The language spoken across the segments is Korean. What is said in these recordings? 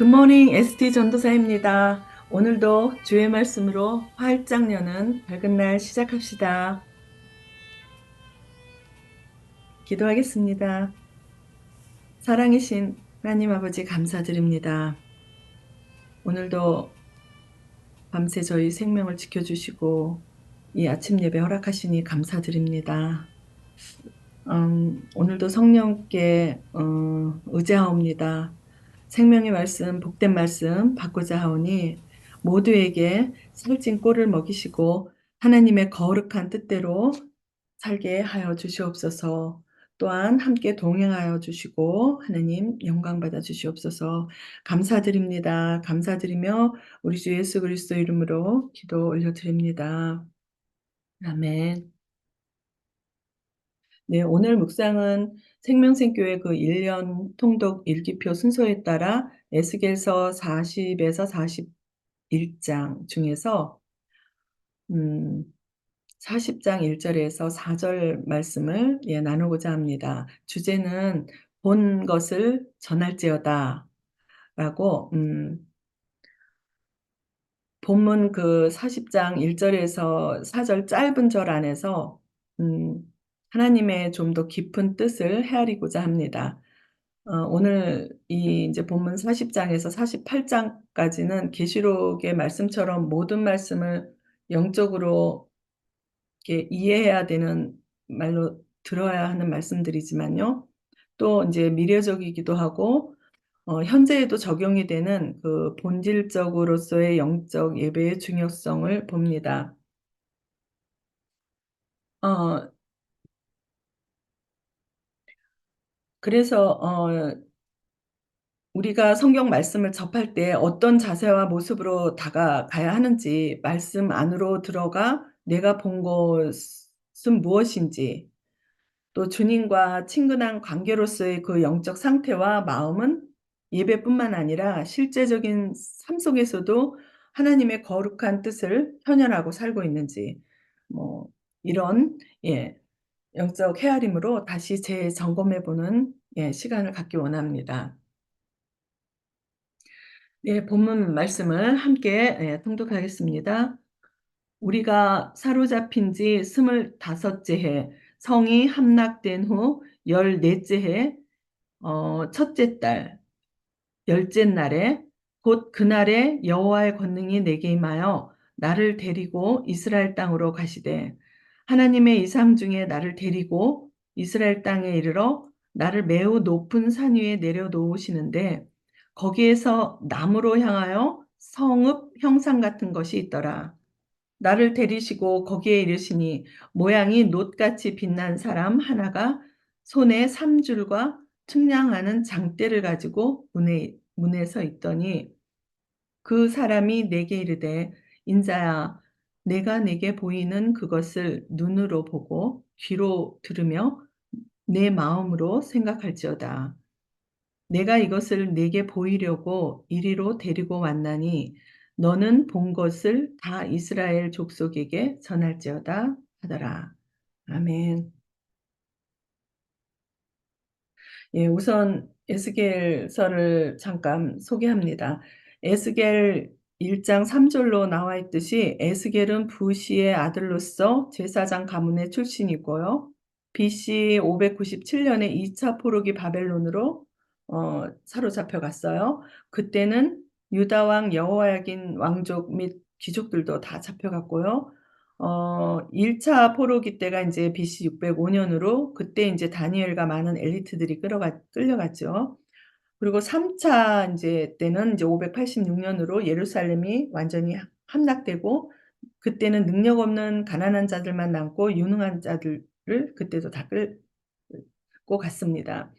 굿모닝 ST 전도사입니다. 오늘도 주의 말씀으로 활짝 여는 밝은 날 시작합시다. 기도하겠습니다. 사랑이신 하나님 아버지 감사드립니다. 오늘도 밤새 저희 생명을 지켜주시고 이 아침 예배 허락하시니 감사드립니다. 오늘도 성령께 의지하옵니다. 생명의 말씀, 복된 말씀 받고자 하오니 모두에게 살찐 꼴을 먹이시고 하나님의 거룩한 뜻대로 살게 하여 주시옵소서. 또한 함께 동행하여 주시고 하나님 영광 받아 주시옵소서. 감사드립니다. 감사드리며 우리 주 예수 그리스도 이름으로 기도 올려드립니다. 아멘. 네, 오늘 묵상은 생명생교회 그 1년 통독 일기표 순서에 따라 에스겔서 40에서 41장 중에서 40장 1절에서 4절 말씀을 나누고자 합니다. 주제는 본 것을 전할지어다 라고 본문 그 40장 1절에서 4절 짧은 절 안에서 음, 하나님의 좀 더 깊은 뜻을 헤아리고자 합니다. 오늘 이 이제 본문 40장에서 48장까지는 계시록의 말씀처럼 모든 말씀을 영적으로 이렇게 이해해야 되는 말로 들어야 하는 말씀들이지만요. 또 이제 미래적이기도 하고 현재에도 적용이 되는 그 본질적으로서의 영적 예배의 중요성을 봅니다. 어, 그래서 우리가 성경 말씀을 접할 때 어떤 자세와 모습으로 다가가야 하는지, 말씀 안으로 들어가 내가 본 것은 무엇인지, 또 주님과 친근한 관계로서의 그 영적 상태와 마음은 예배뿐만 아니라 실제적인 삶 속에서도 하나님의 거룩한 뜻을 현현하고 살고 있는지, 뭐 이런 영적 헤아림으로 다시 재점검해 보는 시간을 갖기 원합니다. 네, 본문 말씀을 함께 통독하겠습니다. 우리가 사로잡힌 지 25째 해, 성이 함락된 후 14째 해, 첫째 달, 열째 날에 곧 그날에 여호와의 권능이 내게 임하여 나를 데리고 이스라엘 땅으로 가시되 하나님의 이상 중에 나를 데리고 이스라엘 땅에 이르러 나를 매우 높은 산 위에 내려놓으시는데 거기에서 나무로 향하여 성읍 형상 같은 것이 있더라. 나를 데리시고 거기에 이르시니 모양이 놋같이 빛난 사람 하나가 손에 삼줄과 측량하는 장대를 가지고 문에 서 있더니 그 사람이 내게 이르되 인자야 내가 내게 보이는 그것을 눈으로 보고 귀로 들으며 내 마음으로 생각할지어다. 내가 이것을 내게 보이려고 이리로 데리고 왔나니 너는 본 것을 다 이스라엘 족속에게 전할지어다 하더라. 아멘. 예, 우선 에스겔서를 잠깐 소개합니다. 에스겔 1장 3절로 나와 있듯이 에스겔은 부시의 아들로서 제사장 가문의 출신이고요. BC 597년에 2차 포로기 바벨론으로 사로잡혀 갔어요. 그때는 유다 왕 여호야긴 왕족 및 귀족들도 다 잡혀갔고요. 1차 포로기 때가 이제 BC 605년으로 그때 이제 다니엘과 많은 엘리트들이 끌려갔죠. 그리고 3차 이제 때는 이제 586년으로 예루살렘이 완전히 함락되고 그때는 능력 없는 가난한 자들만 남고 유능한 자들을 그때도 다 끌고 갔습니다.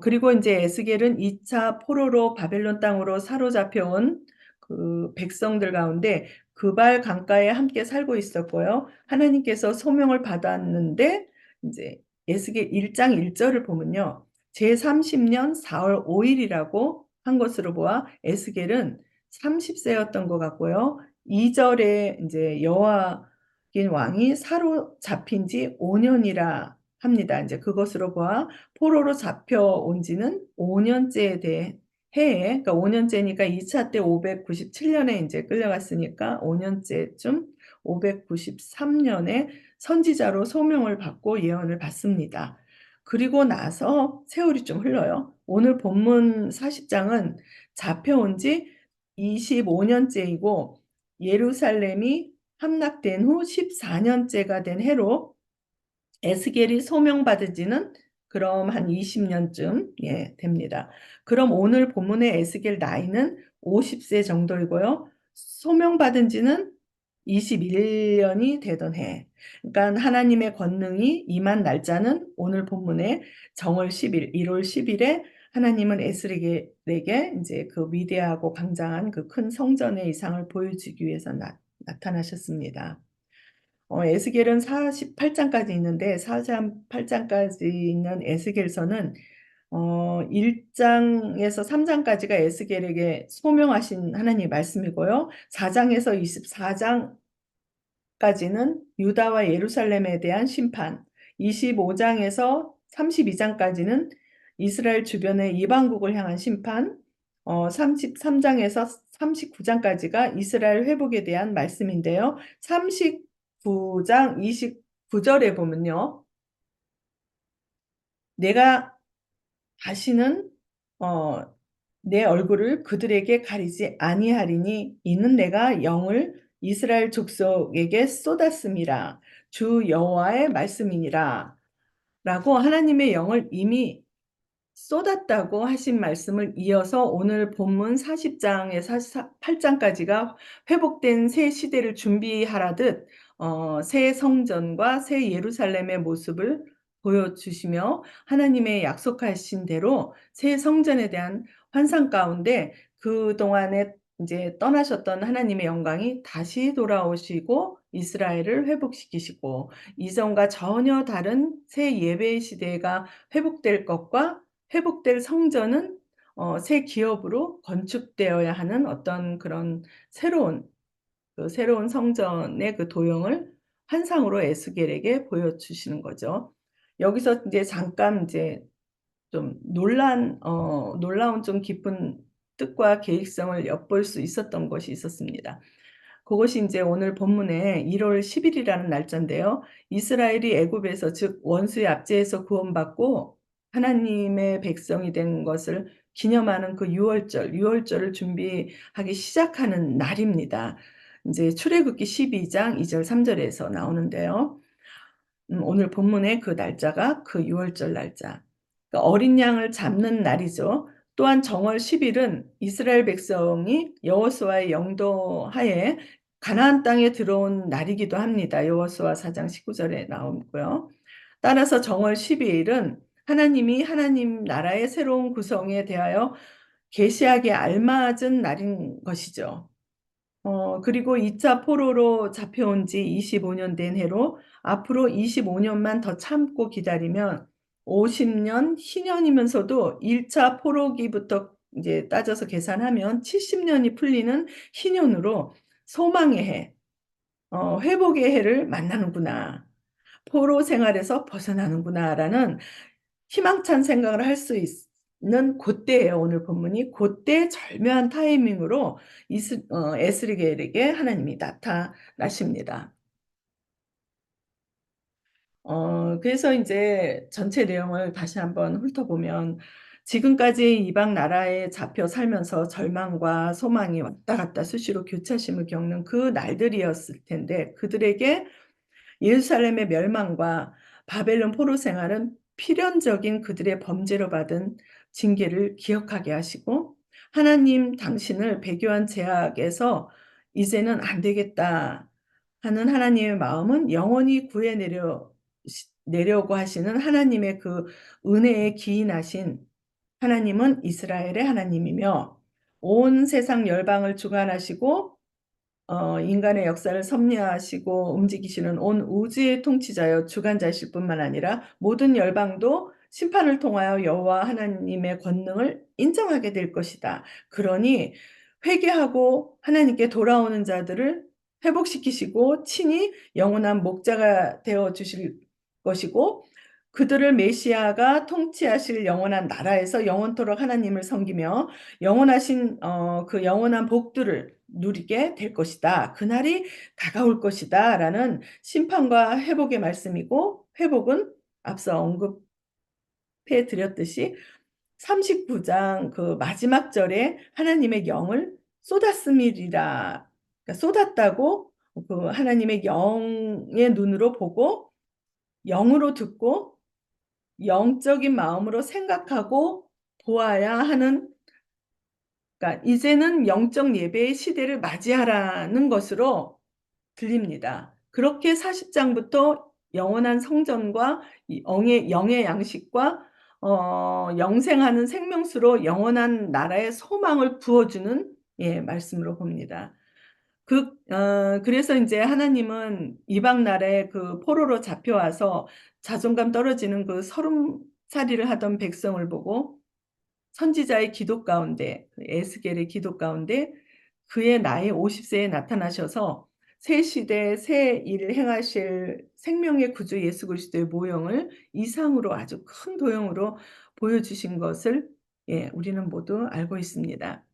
그리고 이제 에스겔은 2차 포로로 바벨론 땅으로 사로잡혀 온 그 백성들 가운데 그발 강가에 함께 살고 있었고요. 하나님께서 소명을 받았는데 이제 에스겔 1장 1절을 보면요. 제30년 4월 5일이라고 한 것으로 보아 에스겔은 30세였던 것 같고요. 2절에 이제 여호와긴 왕이 사로잡힌 지 5년이라 합니다. 이제 그것으로 보아 포로로 잡혀온 지는 5년째에 해에, 그러니까 5년째니까 2차 때 597년에 이제 끌려갔으니까 5년째쯤 593년에 선지자로 소명을 받고 예언을 받습니다. 그리고 나서 세월이 좀 흘러요. 오늘 본문 40장은 잡혀온 지 25년째이고 예루살렘이 함락된 후 14년째가 된 해로 에스겔이 소명받은 지는 그럼 한 20년쯤 됩니다. 그럼 오늘 본문의 에스겔 나이는 50세 정도이고요. 소명받은 지는 21년이 되던 해. 그러니까 하나님의 권능이 임한 날짜는 오늘 본문의 정월 10일, 1월 10일에 하나님은 에스겔에게 이제 그 위대하고 강장한 그 큰 성전의 이상을 보여주기 위해서 나타나셨습니다. 에스겔은 48장까지 있는데 48장까지 있는 에스겔서는 1장에서 3장까지가 에스겔에게 소명하신 하나님의 말씀이고요. 4장에서 24장까지는 유다와 예루살렘에 대한 심판, 25장에서 32장까지는 이스라엘 주변의 이방국을 향한 심판, 33장에서 39장까지가 이스라엘 회복에 대한 말씀인데요. 39장 29절에 보면요. 내가 다시는 내 얼굴을 그들에게 가리지 아니하리니 이는 내가 영을 이스라엘 족속에게 쏟았음이라 주 여호와의 말씀이니라 라고 하나님의 영을 이미 쏟았다고 하신 말씀을 이어서 오늘 본문 40장에서 48장까지가 회복된 새 시대를 준비하라듯 새 성전과 새 예루살렘의 모습을 보여주시며 하나님의 약속하신 대로 새 성전에 대한 환상 가운데 그동안에 이제 떠나셨던 하나님의 영광이 다시 돌아오시고 이스라엘을 회복시키시고 이전과 전혀 다른 새 예배 시대가 회복될 것과 회복될 성전은 새 기업으로 건축되어야 하는 어떤 그런 새로운 성전의 그 도형을 환상으로 에스겔에게 보여주시는 거죠. 여기서 이제 잠깐 이제 좀 놀라운 좀 깊은 뜻과 계획성을 엿볼 수 있었던 것이 있었습니다. 그것이 이제 오늘 본문에 1월 10일이라는 날짜인데요. 이스라엘이 애굽에서 즉 원수의 압제에서 구원받고 하나님의 백성이 된 것을 기념하는 그 유월절을 준비하기 시작하는 날입니다. 이제 출애굽기 12장 2절 3절에서 나오는데요. 오늘 본문의 그 날짜가 그 유월절 날짜. 그러니까 어린 양을 잡는 날이죠. 또한 정월 10일은 이스라엘 백성이 여호수아의 영도하에 가나안 땅에 들어온 날이기도 합니다. 여호수아 4장 19절에 나오고요. 따라서 정월 12일은 하나님이 하나님 나라의 새로운 구성에 대하여 계시하기에 알맞은 날인 것이죠. 그리고 2차 포로로 잡혀온 지 25년 된 해로 앞으로 25년만 더 참고 기다리면 50년 희년이면서도 1차 포로기부터 이제 따져서 계산하면 70년이 풀리는 희년으로 소망의 해, 회복의 해를 만나는구나. 포로 생활에서 벗어나는구나라는 희망찬 생각을 할 수 있는 그때예요. 오늘 본문이 그때 절묘한 타이밍으로 에스겔에게 하나님이 나타나십니다. 그래서 이제 전체 내용을 다시 한번 훑어보면 지금까지 이방 나라에 잡혀 살면서 절망과 소망이 왔다 갔다 수시로 교차심을 겪는 그 날들이었을 텐데 그들에게 예루살렘의 멸망과 바벨론 포로 생활은 필연적인 그들의 범죄로 받은 징계를 기억하게 하시고 하나님 당신을 배교한 제약에서 이제는 안 되겠다 하는 하나님의 마음은 영원히 내려고 하시는 하나님의 그 은혜에 기인하신 하나님은 이스라엘의 하나님이며 온 세상 열방을 주관하시고 인간의 역사를 섭리하시고 움직이시는 온 우주의 통치자여 주관자이실 뿐만 아니라 모든 열방도 심판을 통하여 여호와 하나님의 권능을 인정하게 될 것이다. 그러니 회개하고 하나님께 돌아오는 자들을 회복시키시고 친히 영원한 목자가 되어 주실 것이고 그들을 메시아가 통치하실 영원한 나라에서 영원토록 하나님을 섬기며 영원하신 그 영원한 복들을 누리게 될 것이다. 그날이 다가올 것이다라는 심판과 회복의 말씀이고, 회복은 앞서 언급해 드렸듯이 39장 그 마지막 절에 하나님의 영을 쏟았음이리라. 그러니까 쏟았다고 그 하나님의 영의 눈으로 보고 영으로 듣고 영적인 마음으로 생각하고 보아야 하는, 그러니까 이제는 영적 예배의 시대를 맞이하라는 것으로 들립니다. 그렇게 40장부터 영원한 성전과 이 영의 양식과 영생하는 생명수로 영원한 나라의 소망을 부어주는 말씀으로 봅니다. 그래서 인제 하나님은 이방 나라에 그 포로로 잡혀와서 자존감 떨어지는 그 서름살이를 하던 백성을 보고 선지자의 기도 가운데, 그 에스겔의 기도 가운데 그의 나이 50 세에 나타나셔서 새 시대 새 일을 행하실 생명의 구주 예수 그리스도의 모형을 이상으로 아주 큰 도형으로 보여주신 것을 우리는 모두 알고 있습니다.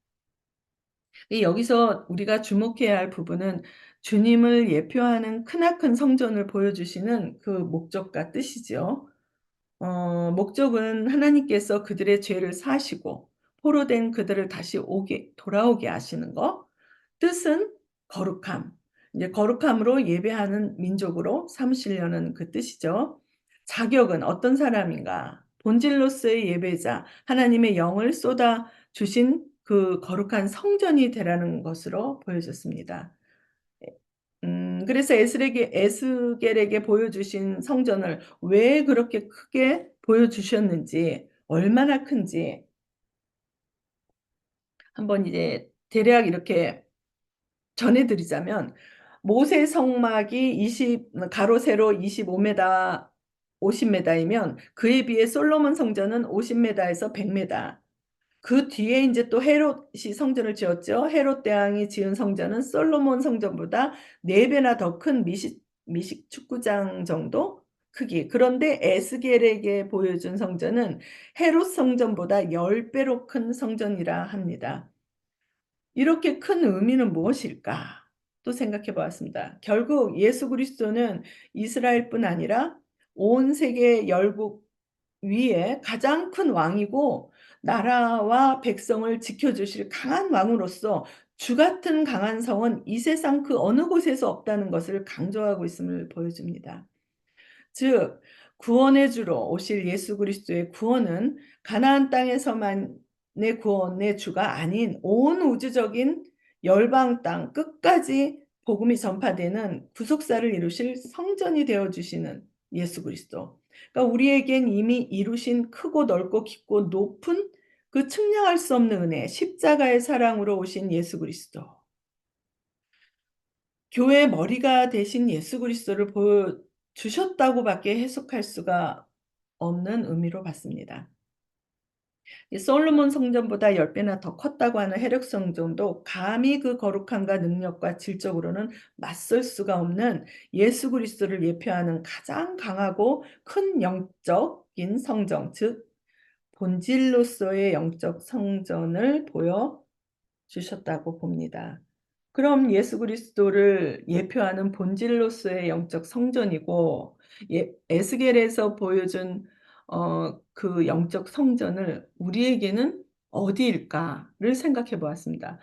여기서 우리가 주목해야 할 부분은 주님을 예표하는 크나큰 성전을 보여주시는 그 목적과 뜻이죠. 목적은 하나님께서 그들의 죄를 사하시고 포로된 그들을 다시 돌아오게 하시는 것. 뜻은 거룩함. 이제 거룩함으로 예배하는 민족으로 삼으시려는 그 뜻이죠. 자격은 어떤 사람인가? 본질로서의 예배자, 하나님의 영을 쏟아 주신 그 거룩한 성전이 되라는 것으로 보여졌습니다. 그래서 에스겔에게 보여주신 성전을 왜 그렇게 크게 보여주셨는지, 얼마나 큰지 한번 이제 대략 이렇게 전해 드리자면, 모세 성막이 가로 세로 25m, 50m이면 그에 비해 솔로몬 성전은 50m에서 100m. 그 뒤에 인제 또 헤롯이 성전을 지었죠. 헤롯 대왕이 지은 성전은 솔로몬 성전보다 4 배나 더 큰 미식 축구장 정도 크기. 그런데 에스겔에게 보여준 성전은 헤롯 성전보다 10 배로 큰 성전이라 합니다. 이렇게 큰 의미는 무엇일까? 또 생각해 보았습니다. 결국 예수 그리스도는 이스라엘뿐 아니라 온 세계 열국 위에 가장 큰 왕이고 나라와 백성을 지켜주실 강한 왕으로서 주 같은 강한 성은 이 세상 그 어느 곳에서 없다는 것을 강조하고 있음을 보여줍니다. 즉 구원의 주로 오실 예수 그리스도의 구원은 가나안 땅에서만의 구원의 주가 아닌 온 우주적인 열방 땅 끝까지 복음이 전파되는 구속사를 이루실 성전이 되어 주시는 예수 그리스도. 그러니까 우리에겐 이미 이루신 크고 넓고 깊고 높은 그 측량할 수 없는 은혜, 십자가의 사랑으로 오신 예수 그리스도. 교회의 머리가 되신 예수 그리스도를 보여주셨다고 밖에 해석할 수가 없는 의미로 봤습니다. 이 솔로몬 성전보다 10 배나 더 컸다고 하는 헤롯 성전도 감히 그 거룩함과 능력과 질적으로는 맞설 수가 없는 예수 그리스도를 예표하는 가장 강하고 큰 영적인 성전, 즉 본질로서의 영적 성전을 보여주셨다고 봅니다. 그럼 예수 그리스도를 예표하는 본질로서의 영적 성전이고 에스겔에서 보여준 그 영적 성전을 우리에게는 어디일까를 생각해 보았습니다.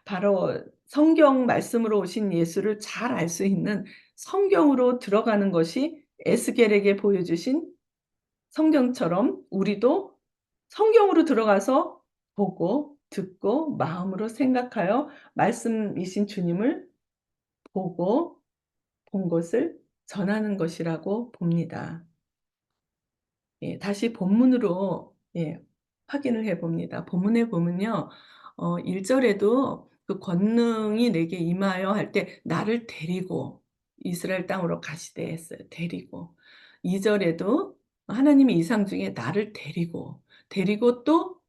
바로 성경 말씀으로 오신 예수를 잘 알 수 있는 성경으로 들어가는 것이 에스겔에게 보여주신 성경처럼 우리도 성경으로 들어가서 보고 듣고 마음으로 생각하여 말씀이신 주님을 보고 본 것을 전하는 것이라고 봅니다. 다시 본문으로 확인을 해 봅니다. 본문에 보면요. 1 절에도 그 권능이 내게 임하여 할 때 나를 데리고 이스라엘 땅으로 가시되 했어요. 데리고. 2 절에도 하나님의 이상 중에 나를 데리고 또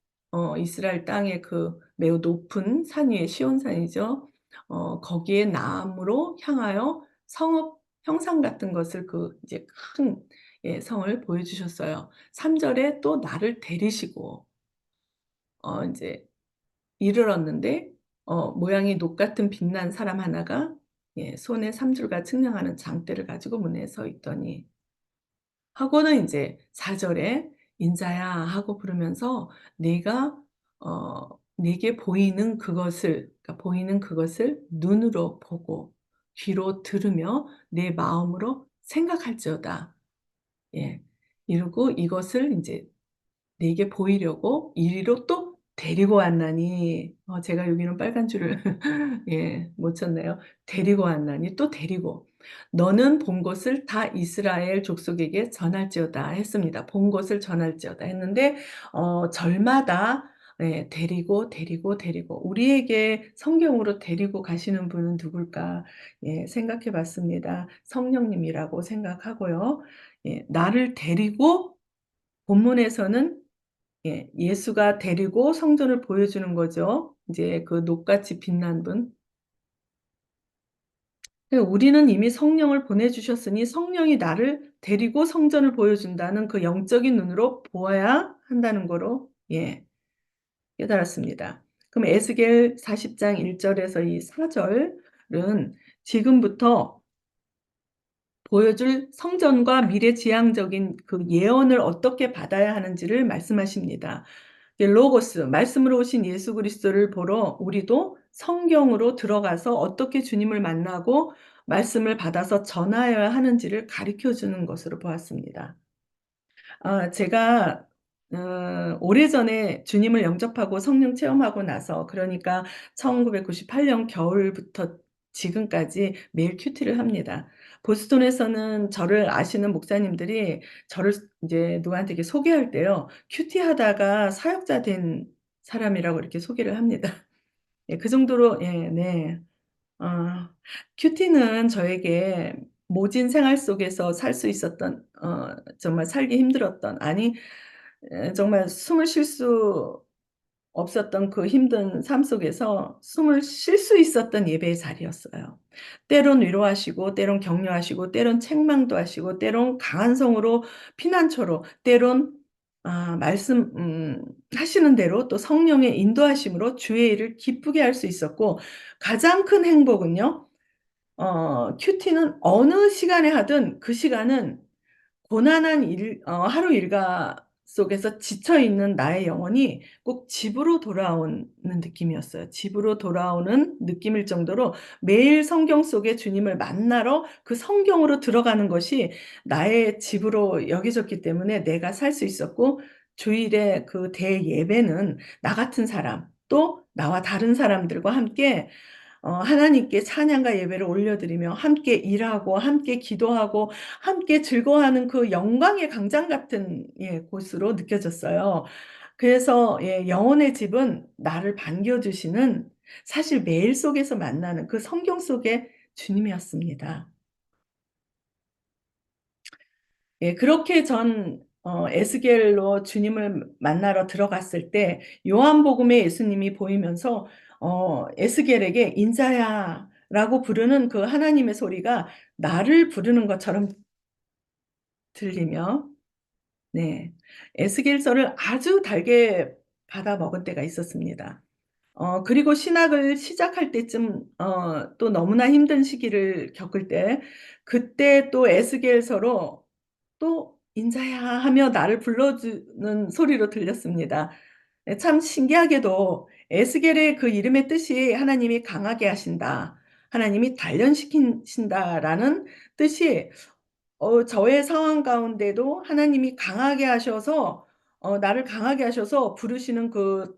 이스라엘 땅의 그 매우 높은 산 위에 시온산이죠. 거기에 나음으로 향하여 성읍 형상 같은 것을 그 이제 큰 예 성을 보여주셨어요. 3 절에 또 나를 데리시고 인제 이르렀는데 모양이 녹 같은 빛난 사람 하나가 예 손에 3 줄과 측량하는 장대를 가지고 문에 서 있더니 하고는 인제 4 절에 "인자야." 하고 부르면서 "네가 네게 보이는 그것을 그러니까 보이는 그것을 눈으로 보고 귀로 들으며 내 마음으로 생각할지어다." 예. 이러고 이것을 인제 내게 보이려고 이리로 또 데리고 왔나니 제가 여기는 빨간 줄을 예 못 쳤네요. 데리고 왔나니 또 데리고 "너는 본 것을 다 이스라엘 족속에게 전할지어다." 했습니다. "본 것을 전할지어다." 했는데 절마다 예 데리고, 데리고, 데리고 우리에게 성경으로 데리고 가시는 분은 누굴까 예 생각해 봤습니다. 성령님이라고 생각하고요. 예 나를 데리고 본문에서는 예. 예수가 데리고 성전을 보여주는 거죠. 이제 그 녹같이 빛난 분. 우리는 이미 성령을 보내 주셨으니 성령이 나를 데리고 성전을 보여준다는 그 영적인 눈으로 보아야 한다는 거로 예 깨달았습니다. 그럼 에스겔 40장 1 절에서 이 4 절은 지금부터 보여줄 성전과 미래지향적인 그 예언을 어떻게 받아야 하는지를 말씀하십니다. 예 로고스 말씀으로 오신 예수 그리스도를 보러 우리도 성경으로 들어가서 어떻게 주님을 만나고 말씀을 받아서 전하여야 하는지를 가르쳐 주는 것으로 보았습니다. 제가 오래전에 주님을 영접하고 성령 체험하고 나서 그러니까 1998년 겨울부터 지금까지 매일 큐티를 합니다. 보스턴에서는 저를 아시는 목사님들이 저를 인제 누구한테 이렇게 소개할 때요. 큐티하다가 사역자 된 사람이라고 이렇게 소개를 합니다. 예 그 정도로 예 네. 어 큐티는 저에게 모진 생활 속에서 살 수 있었던 정말 살기 힘들었던 아니 정말 숨을 쉴 수 없었던 그 힘든 삶 속에서 숨을 쉴 수 있었던 예배의 자리였어요. 때론 위로하시고 때론 격려하시고 때론 책망도 하시고 때론 강한 성으로 피난처로 때론 말씀 하시는 대로 또 성령의 인도하심으로 주의 일을 기쁘게 할 수 있었고 가장 큰 행복은요. 큐티는 어느 시간에 하든 그 시간은 고난한 하루 일과 속에서 지쳐 있는 나의 영혼이 꼭 집으로 돌아오는 느낌이었어요. 집으로 돌아오는 느낌일 정도로 매일 성경 속에 주님을 만나러 그 성경으로 들어가는 것이 나의 집으로 여겨졌기 때문에 내가 살 수 있었고 주일에 그 대예배는 나 같은 사람 또 나와 다른 사람들과 함께 하나님께 찬양과 예배를 올려드리며 함께 일하고 함께 기도하고 함께 즐거워하는 그 영광의 광장 같은 예 곳으로 느껴졌어요. 그래서 예 영혼의 집은 나를 반겨 주시는 사실 매일 속에서 만나는 그 성경 속의 주님이었습니다. 예 그렇게 전 에스겔로 주님을 만나러 들어갔을 때 요한복음에 예수님이 보이면서 에스겔에게 "인자야."라고 부르는 그 하나님의 소리가 나를 부르는 것처럼 들리며 네 에스겔서를 아주 달게 받아 먹은 때가 있었습니다. 그리고 신학을 시작할 때쯤 또 너무나 힘든 시기를 겪을 때 그때 또 에스겔서로 또 "인자야." 하며 나를 불러주는 소리로 들렸습니다. 예 참 신기하게도 에스겔의 그 이름의 뜻이 하나님이 강하게 하신다. 하나님이 단련시키신다라는 뜻이 저의 상황 가운데도 하나님이 강하게 하셔서 나를 강하게 하셔서 부르시는 그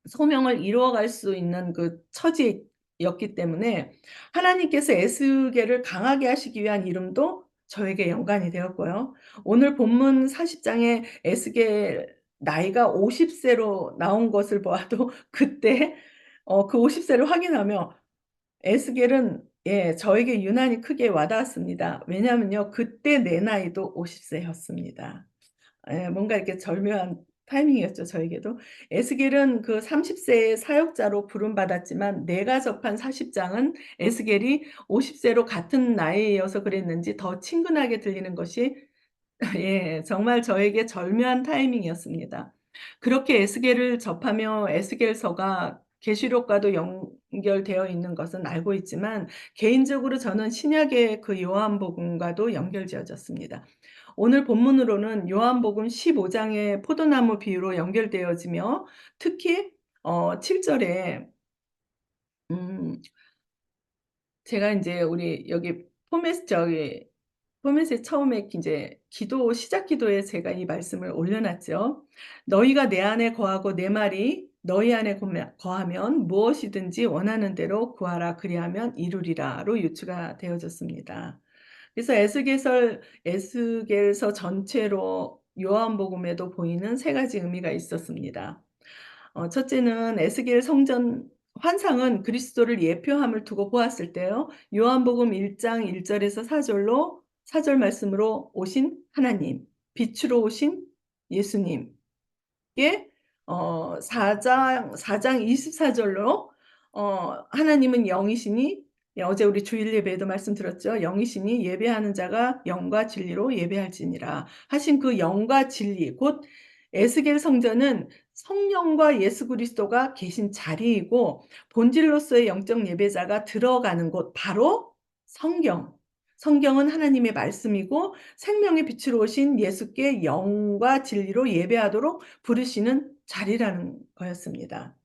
소명을 이루어갈 수 있는 그 처지였기 때문에 하나님께서 에스겔을 강하게 하시기 위한 이름도 저에게 연관이 되었고요. 오늘 본문 40 장에 에스겔 나이가 50 세로 나온 것을 보아도 그때 그 50 세를 확인하며 에스겔은 예 저에게 유난히 크게 와 닿았습니다. 왜냐하면요. 그때 내 나이도 50 세였습니다. 예 뭔가 이렇게 절묘한 타이밍이었죠 저에게도. 에스겔은 그 30 세의 사역자로 부름받았지만 내가 접한 40 장은 에스겔이 50 세로 같은 나이여서 그랬는지 더 친근하게 들리는 것이 예. 정말 저에게 절묘한 타이밍이었습니다. 그렇게 에스겔을 접하며 에스겔서가 계시록과도 연결되어 있는 것은 알고 있지만 개인적으로 저는 신약의 그 요한복음과도 연결지어졌습니다. 오늘 본문으로는 요한복음 15 장의 포도나무 비유로 연결되어지며 특히 7 절에 음 제가 인제 우리 여기 포맷에 처음에 인제 기도 시작 기도에 제가 이 말씀을 올려 놨죠. "너희가 내 안에 거하고 내 말이 너희 안에 거하면 무엇이든지 원하는 대로 구하라. 그리하면 이루리라."로 유추가 되어졌습니다. 그래서 에스겔서 전체로 요한복음에도 보이는 세 가지 의미가 있었습니다. 첫째는 에스겔 성전 환상은 그리스도를 예표함을 두고 보았을 때요. 요한복음 1장 1 절에서 4 절로 4절 말씀으로 오신 하나님, 빛으로 오신 예수님 예. 4장 24 절로 하나님은 영이시니 예 어제 우리 주일 예배에도 말씀드렸죠. "영이시니 예배하는 자가 영과 진리로 예배할지니라." 하신 그 영과 진리 곧 에스겔 성전은 성령과 예수 그리스도가 계신 자리이고 본질로서의 영적 예배자가 들어가는 곳 바로 성경. 성경은 하나님의 말씀이고 생명의 빛으로 오신 예수께 영과 진리로 예배하도록 부르시는 자리라는 거였습니다.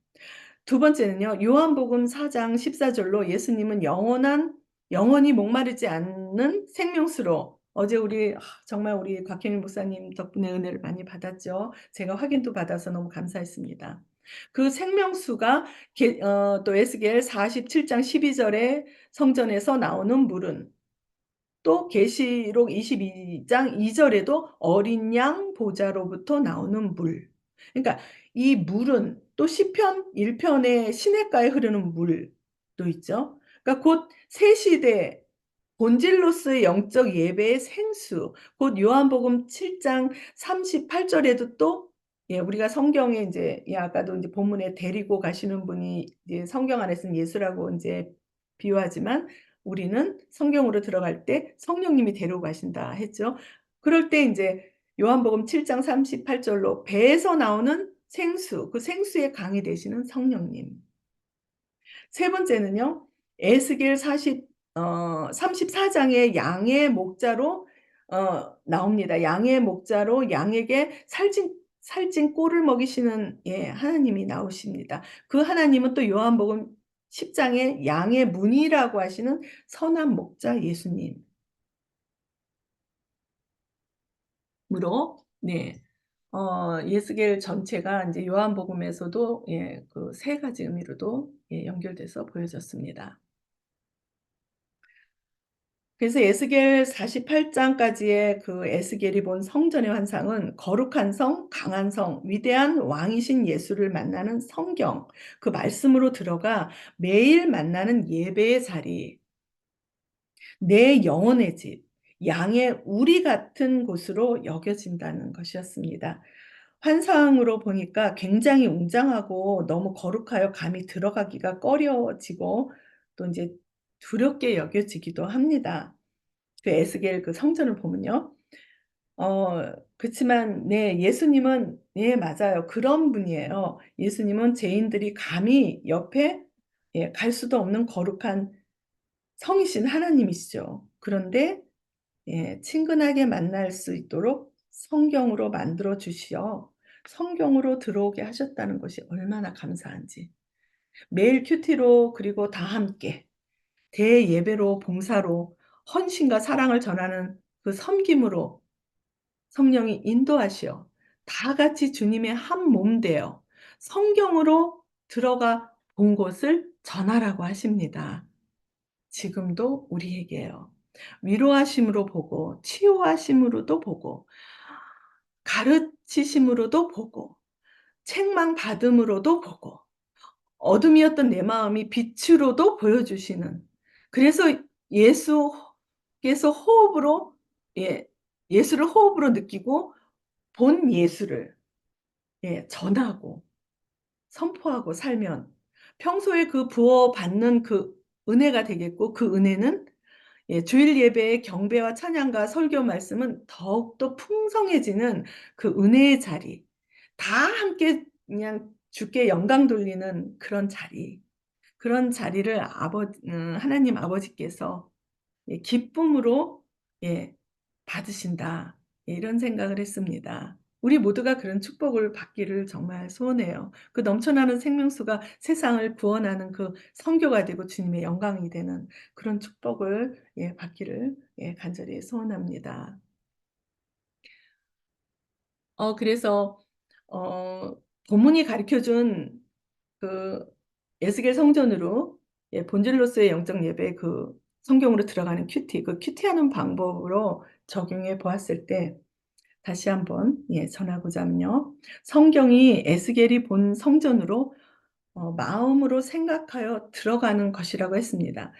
두 번째는요. 요한복음 4장 14 절로 예수님은 영원히 목마르지 않는 생명수로 어제 우리 정말 우리 곽현민 목사님 덕분에 은혜를 많이 받았죠. 제가 확인도 받아서 너무 감사했습니다. 그 생명수가 또 에스겔 47장 12 절에 성전에서 나오는 물은 또 계시록 22장 2 절에도 어린 양 보좌로부터 나오는 물. 그러니까 이 물은 또 시편 1 편의 시냇가에 흐르는 물도 있죠. 그러니까 곧 새 시대 본질로서의 영적 예배의 생수 곧 요한복음 7장 38 절에도 또 예 우리가 성경에 인제 예 아까도 인제 본문에 데리고 가시는 분이 이제 성경 안에서는 예수라고 인제 비유하지만 우리는 성경으로 들어갈 때 "성령님이 데리고 가신다." 했죠. 그럴 때 인제 요한복음 7장 38 절로 배에서 나오는 생수 그 생수의 강이 되시는 성령님. 세 번째는요. 에스겔 34 장의 양의 목자로 나옵니다. 양의 목자로 양에게 살찐 꼴을 먹이시는 예 하나님이 나오십니다. 그 하나님은 또 요한복음 10 장에 양의 문이라고 하시는 선한 목자 예수님으로 네 예스겔 전체가 인제 요한복음에서도 예 그 세 가지 의미로도 예 연결돼서 보여졌습니다. 그래서 에스겔 48 장까지의 그 에스겔이 본 성전의 환상은 거룩한 성, 강한 성, 위대한 왕이신 예수를 만나는 성경, 그 말씀으로 들어가 매일 만나는 예배의 자리, 내 영혼의 집, 양의 우리 같은 곳으로 여겨진다는 것이었습니다. 환상으로 보니까 굉장히 웅장하고 너무 거룩하여 감히 들어가기가 꺼려지고 또 인제 두렵게 여겨지기도 합니다. 그 에스겔 그 성전을 보면요. 그치만 네 예수님은 예 맞아요. 그런 분이에요. 예수님은 죄인들이 감히 옆에 예 갈 수도 없는 거룩한 성이신 하나님이시죠. 그런데 예 친근하게 만날 수 있도록 성경으로 만들어 주시어 성경으로 들어오게 하셨다는 것이 얼마나 감사한지. 매일 큐티로 그리고 다 함께 대예배로 봉사로 헌신과 사랑을 전하는 그 섬김으로 성령이 인도하시어 다 같이 주님의 한 몸 되어 성경으로 들어가 본 곳을 전하라고 하십니다. 지금도 우리에게요. 위로하심으로 보고 치유하심으로도 보고 가르치심으로도 보고 책망 받음으로도 보고 어둠이었던 내 마음이 빛으로도 보여주시는 그래서 예수께서 호흡으로 예 예수를 호흡으로 느끼고 본 예수를 예 전하고 선포하고 살면 평소에 그 부어받는 그 은혜가 되겠고 그 은혜는 예, 주일 예배의 경배와 찬양과 설교 말씀은 더욱더 풍성해지는 그 은혜의 자리, 다 함께 그냥 주께 영광 돌리는 그런 자리, 그런 자리를 하나님 아버지께서 예, 기쁨으로 예, 받으신다. 예, 이런 생각을 했습니다. 우리 모두가 그런 축복을 받기를 정말 소원해요. 그 넘쳐나는 생명수가 세상을 구원하는 그 선교가 되고 주님의 영광이 되는 그런 축복을 예, 받기를 예, 간절히 소원합니다. 그래서 어 본문이 가르쳐 준 그 에스겔 성전으로 예, 본질로서의 영적 예배, 그 성경으로 들어가는 큐티, 그 큐티하는 방법으로 적용해 보았을 때 다시 한번 예, 전하고자 하면요. 성경이 에스겔이 본 성전으로 마음으로 생각하여 들어가는 것이라고 했습니다.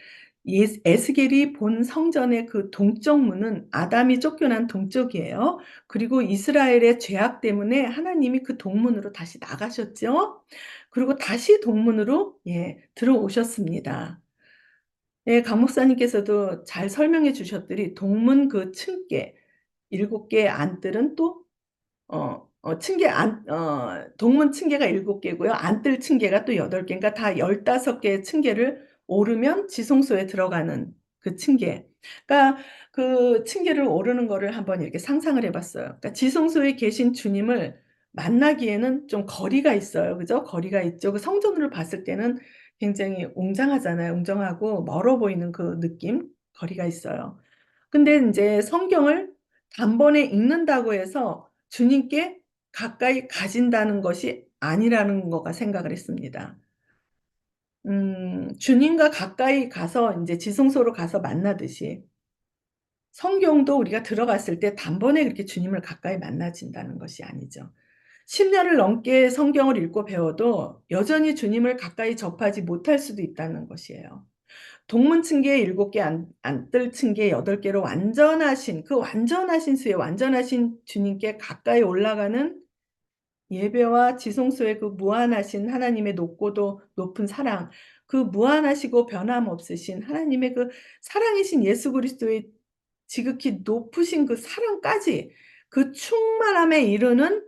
에스겔이 본 성전의 그 동쪽 문은 아담이 쫓겨난 동쪽이에요. 그리고 이스라엘의 죄악 때문에 하나님이 그 동문으로 다시 나가셨죠. 그리고 다시 동문으로 예, 들어오셨습니다. 예, 강 목사님께서도 잘 설명해 주셨더니 동문 그 층계 7개의 안뜰은 또 층계 동문 층계가 7개고요. 안뜰 층계가 또 8개인가 다 15개의 층계를 오르면 지성소에 들어가는 그 층계. 그러니까 그 층계를 오르는 거를 한번 이렇게 상상을 해 봤어요. 그러니까 지성소에 계신 주님을 만나기에는 좀 거리가 있어요. 그죠? 거리가 있죠. 그 성전으로 봤을 때는 굉장히 웅장하잖아요. 웅장하고 멀어 보이는 그 느낌, 거리가 있어요. 근데 인제 성경을 단번에 읽는다고 해서 주님께 가까이 가진다는 것이 아니라는 거가 생각을 했습니다. 주님과 가까이 가서 인제 지성소로 가서 만나듯이 성경도 우리가 들어갔을 때 단번에 그렇게 주님을 가까이 만나진다는 것이 아니죠. 10 년을 넘게 성경을 읽고 배워도 여전히 주님을 가까이 접하지 못할 수도 있다는 것이에요. 동문층계 7개 안뜰층계 8개로 완전하신 그 완전하신 수의 완전하신 주님께 가까이 올라가는 예배와 지성소의 그 무한하신 하나님의 높고도 높은 사랑, 그 무한하시고 변함없으신 하나님의 그 사랑이신 예수 그리스도의 지극히 높으신 그 사랑까지 그 충만함에 이르는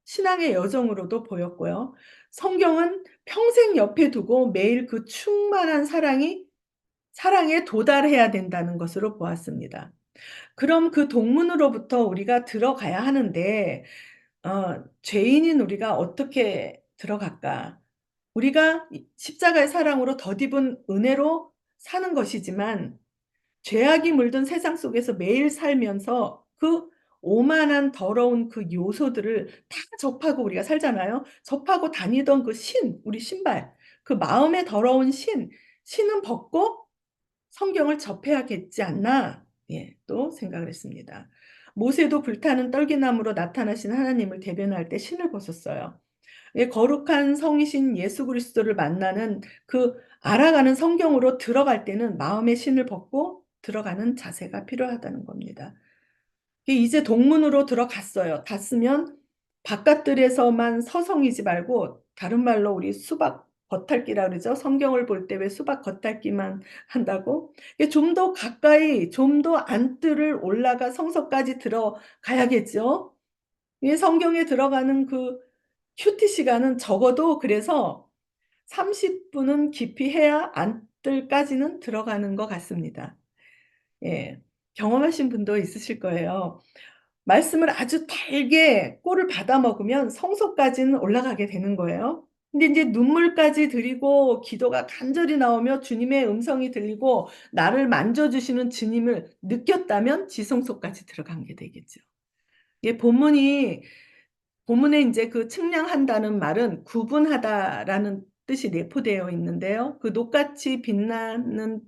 신앙의 여정으로도 보였고요. 성경은 평생 옆에 두고 매일 그 충만한 사랑에 도달해야 된다는 것으로 보았습니다. 그럼 그 동문으로부터 우리가 들어가야 하는데 죄인인 우리가 어떻게 들어갈까? 우리가 이 십자가의 사랑으로 덧입은 은혜로 사는 것이지만 죄악이 물든 세상 속에서 매일 살면서 그 오만한 더러운 그 요소들을 다 접하고 우리가 살잖아요. 접하고 다니던 그 우리 신발, 그 마음의 더러운 신은 벗고 성경을 접해야겠지 않나? 예, 또 생각을 했습니다. 모세도 불타는 떨기나무로 나타나신 하나님을 대변할 때 신을 벗었어요. 예, 거룩한 성이신 예수 그리스도를 만나는 그 알아가는 성경으로 들어갈 때는 마음의 신을 벗고 들어가는 자세가 필요하다는 겁니다. 이제 동문으로 들어갔어요. 갔으면 바깥들에서만 서성이지 말고 다른 말로 우리 수박 겉핥기라 그러죠. 성경을 볼 때 왜 수박 겉핥기만 한다고? 좀 더 가까이 좀 더 안뜰을 올라가 성서까지 들어가야겠죠. 이 성경에 들어가는 그 큐티 시간은 적어도 그래서 30 분은 깊이 해야 안뜰까지는 들어가는 것 같습니다. 예. 경험하신 분도 있으실 거예요. 말씀을 아주 달게 꼴을 받아 먹으면 성소까지는 올라가게 되는 거예요. 근데 인제 눈물까지 들이고 기도가 간절히 나오며 주님의 음성이 들리고 나를 만져 주시는 주님을 느꼈다면 지성소까지 들어간 게 되겠죠. 예, 본문에 인제 그 측량한다는 말은 구분하다라는 뜻이 내포되어 있는데요. 그 녹같이 빛나는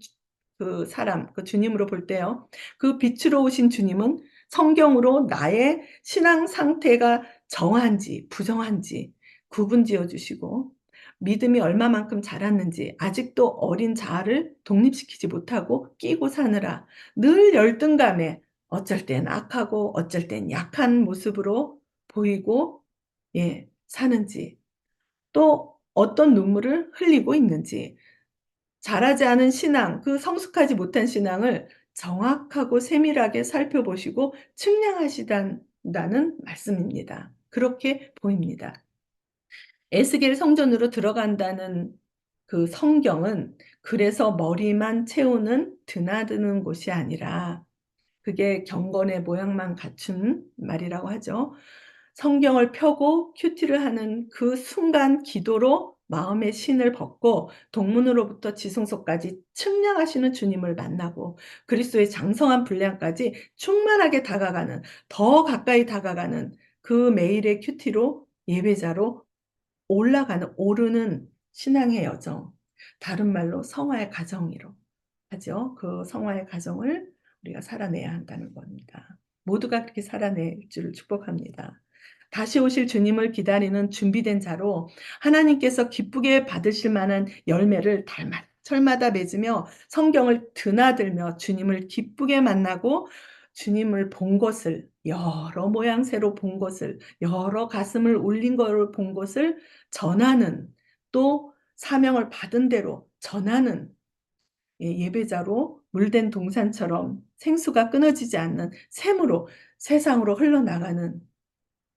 그 사람, 그 주님으로 볼 때요. 그 빛으로 오신 주님은 성경으로 나의 신앙 상태가 정한지 부정한지 구분 지어 주시고 믿음이 얼마만큼 자랐는지 아직도 어린 자아를 독립시키지 못하고 끼고 사느라 늘 열등감에 어쩔 땐 악하고 어쩔 땐 약한 모습으로 보이고 예, 사는지 또 어떤 눈물을 흘리고 있는지 자라지 않은 신앙, 그 성숙하지 못한 신앙을 정확하고 세밀하게 살펴보시고 측량하시다는 말씀입니다. 그렇게 보입니다. 에스겔 성전으로 들어간다는 그 성경은 그래서 머리만 채우는 드나드는 곳이 아니라, 그게 경건의 모양만 갖춘 말이라고 하죠. 성경을 펴고 큐티를 하는 그 순간 기도로 마음의 신을 벗고 동문으로부터 지성소까지 측량하시는 주님을 만나고 그리스도의 장성한 분량까지 충만하게 다가가는, 더 가까이 다가가는 그 매일의 큐티로, 예배자로 올라가는, 오르는 신앙의 여정, 다른 말로 성화의 과정이로 하죠. 그 성화의 과정을 우리가 살아내야 한다는 겁니다. 모두가 그렇게 살아낼 줄을 축복합니다. 다시 오실 주님을 기다리는 준비된 자로 하나님께서 기쁘게 받으실 만한 열매를 달마다 맺으며 성경을 드나들며 주님을 기쁘게 만나고 주님을 본 것을, 여러 모양새로 본 것을, 여러 가슴을 울린 것을 본 것을 전하는, 또 사명을 받은 대로 전하는 예배자로 물된 동산처럼 생수가 끊어지지 않는 샘으로 세상으로 흘러나가는,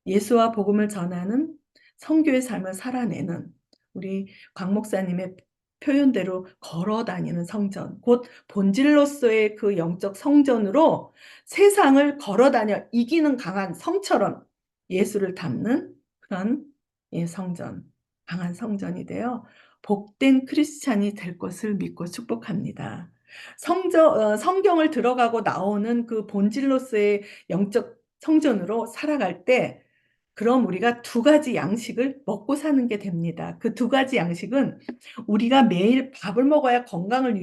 예수와 복음을 전하는 선교의 삶을 살아내는, 우리 곽 목사님의 표현대로 걸어 다니는 성전, 곧 본질로서의 그 영적 성전으로 세상을 걸어 다녀 이기는 강한 성처럼 예수를 담는 그런 성전, 강한 성전이 되어 복된 크리스찬이 될 것을 믿고 축복합니다. 성경을 들어가고 나오는 그 본질로서의 영적 성전으로 살아갈 때, 그럼 우리가 두 가지 양식을 먹고 사는 게 됩니다. 그 두 가지 양식은, 우리가 매일 밥을 먹어야 건강을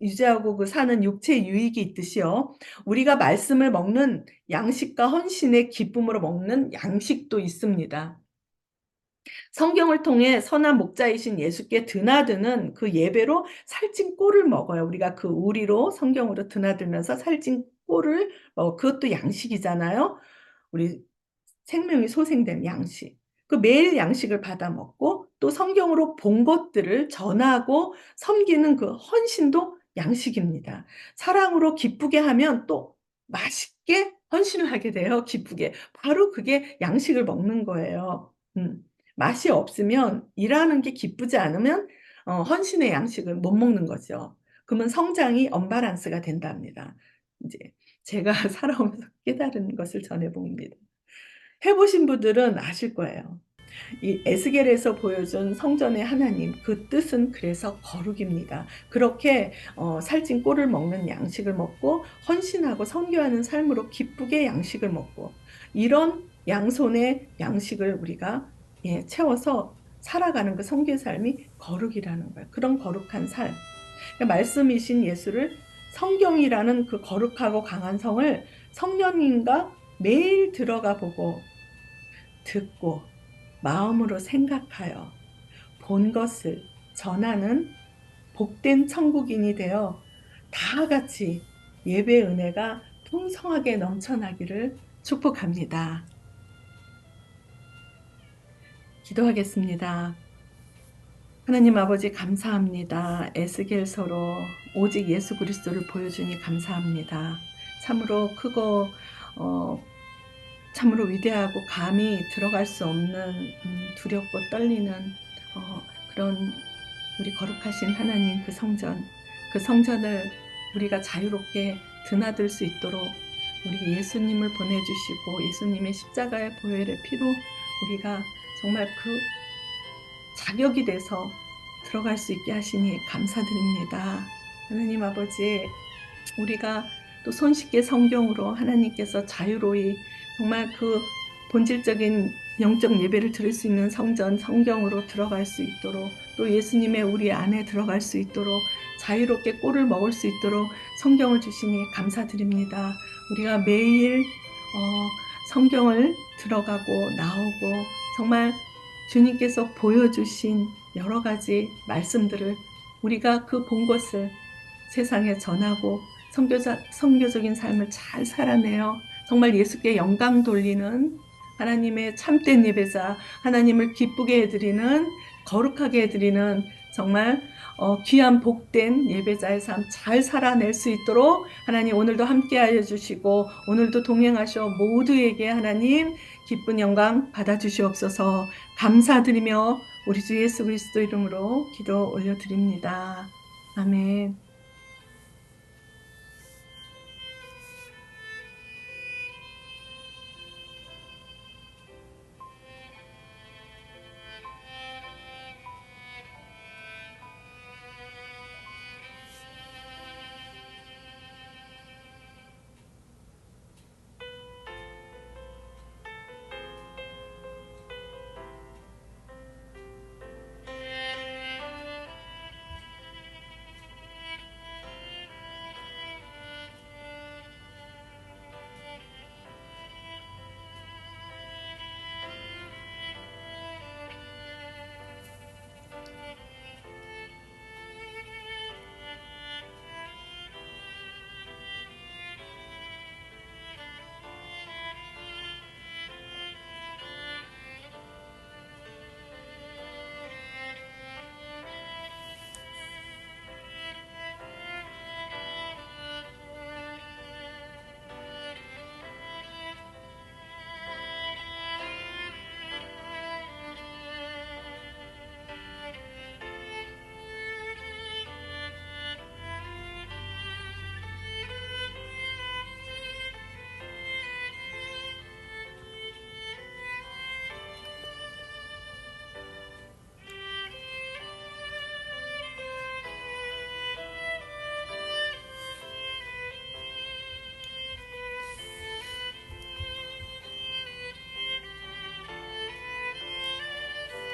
유지하고 그 사는 육체 유익이 있듯이요, 우리가 말씀을 먹는 양식과 헌신의 기쁨으로 먹는 양식도 있습니다. 성경을 통해 선한 목자이신 예수께 드나드는 그 예배로 살찐 꼴을 먹어요. 우리가 그 우리로 성경으로 드나들면서 살찐 꼴을 그것도 양식이잖아요. 우리 생명이 소생된 양식. 그 매일 양식을 받아 먹고 또 성경으로 본 것들을 전하고 섬기는 그 헌신도 양식입니다. 사랑으로 기쁘게 하면 또 맛있게 헌신을 하게 돼요. 기쁘게. 바로 그게 양식을 먹는 거예요. 맛이 없으면, 일하는 게 기쁘지 않으면 헌신의 양식을 못 먹는 거죠. 그러면 성장이 언밸런스가 된답니다. 이제 제가 살아오면서 깨달은 것을 전해봅니다. 해보신 분들은 아실 거예요. 이 에스겔에서 보여준 성전의 하나님, 그 뜻은 그래서 거룩입니다. 그렇게 살찐 꼴을 먹는 양식을 먹고 헌신하고 선교하는 삶으로 기쁘게 양식을 먹고, 이런 양손의 양식을 우리가 채워서 살아가는 그 선교의 삶이 거룩이라는 거예요. 그런 거룩한 삶, 그러니까 말씀이신 예수를, 성경이라는 그 거룩하고 강한 성을 성령님과 매일 들어가 보고 듣고 마음으로 생각하여 본 것을 전하는 복된 천국인이 되어 다 같이 예배 은혜가 풍성하게 넘쳐나기를 축복합니다. 기도하겠습니다. 하나님 아버지, 감사합니다. 에스겔서로 오직 예수 그리스도를 보여주니 감사합니다. 참으로 크고 참으로 위대하고 감히 들어갈 수 없는 두렵고 떨리는 그런 우리 거룩하신 하나님 그 성전을 우리가 자유롭게 드나들 수 있도록 우리 예수님을 보내주시고 예수님의 십자가의 보혈의 피로 우리가 정말 그 자격이 돼서 들어갈 수 있게 하시니 감사드립니다. 하나님 아버지, 우리가 또 손쉽게 성경으로 하나님께서 자유로이 정말 그 본질적인 영적 예배를 드릴 수 있는 성경으로 들어갈 수 있도록, 또 예수님의 우리 안에 들어갈 수 있도록, 자유롭게 꼴을 먹을 수 있도록 성경을 주시니 감사드립니다. 우리가 매일 성경을 들어가고 나오고 정말 주님께서 보여주신 여러 가지 말씀들을 우리가 그 본 것을 세상에 전하고 선교적인 삶을 잘 살아내어 정말 예수께 영광 돌리는 하나님의 참된 예배자, 하나님을 기쁘게 해드리는, 거룩하게 해드리는 정말 귀한 복된 예배자의 삶 잘 살아낼 수 있도록 하나님 오늘도 함께하여 주시고 오늘도 동행하셔 모두에게 하나님 기쁜 영광 받아주시옵소서. 감사드리며 우리 주 예수 그리스도 이름으로 기도 올려드립니다. 아멘.